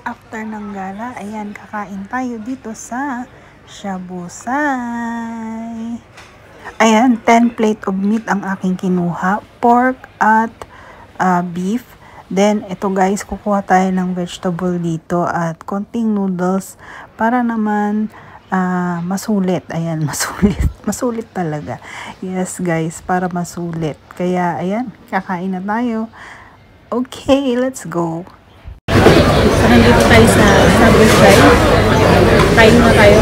After ng gala, ayan, kakain tayo dito sa Shabusay. Ayan, 10 plate of meat ang aking kinuha. Pork at beef. Then, ito guys, kukuha tayo ng vegetable dito at konting noodles para naman masulit. Ayan, masulit. Masulit talaga. Yes guys, para masulit. Kaya, ayan, kakain na tayo. Okay, let's go. So, nandito tayo sa Shabusay. Kain na tayo.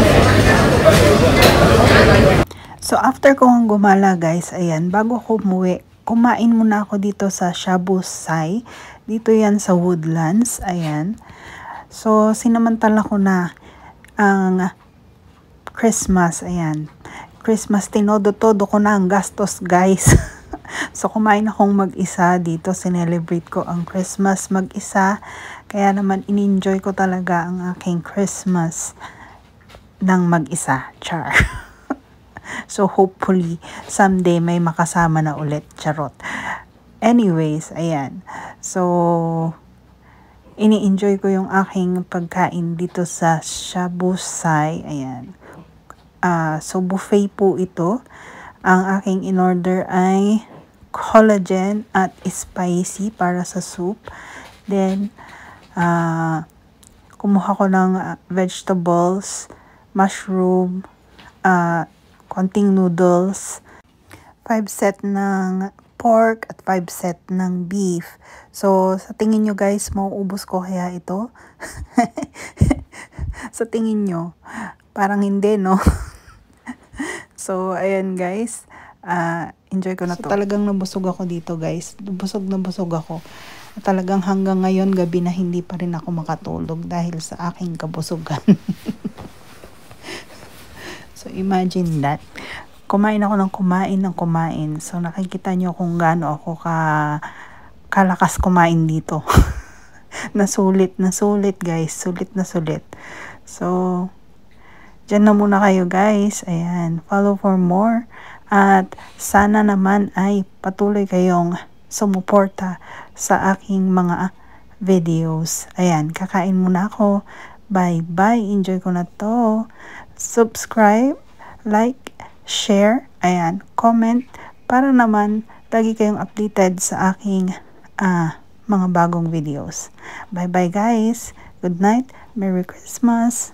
So, after kong gumala guys, ayan, bago ko umuwi, kumain muna ako dito sa Shabusay. Dito yan sa Woodlands. Ayan. So, sinamantala ko na ang Christmas. Ayan. Christmas, tinodo-todo ko na ang gastos guys. So, kumain akong mag-isa dito. Sinelebrate ko ang Christmas mag-isa. Kaya naman, in-enjoy ko talaga ang aking Christmas ng mag-isa. Char. So, hopefully, someday may makasama na ulit. Charot. Anyways, ayan. So, ini-enjoy ko yung aking pagkain dito sa Shabusay. Ayan. So, buffet po ito. Ang aking in-order ay collagen at spicy para sa soup. Then, kumuha ko ng vegetables, mushroom, konting noodles, 5 set ng pork at 5 set ng beef. So, sa tingin nyo guys, mauubos ko kaya ito? Sa tingin nyo, parang hindi, no? So, ayan guys, enjoy ko na to. So, talagang nabusog ako dito guys. Busog na busog ako. Talagang hanggang ngayon, gabi na hindi pa rin ako makatulog dahil sa aking kabusugan. So, imagine that. Kumain ako ng kumain. So, nakikita nyo kung gaano ako kalakas kumain dito. Nasulit guys. Sulit na sulit. So, dyan na muna kayo guys. Ayan. Follow for more. At sana naman ay patuloy kayong sumuporta sa aking mga videos. Ayan. Kakain muna ako. Bye. Enjoy ko na to. Subscribe, like, share, ayan, comment, para naman lagi kayong updated sa aking mga bagong videos. Bye guys. Good night. Merry Christmas.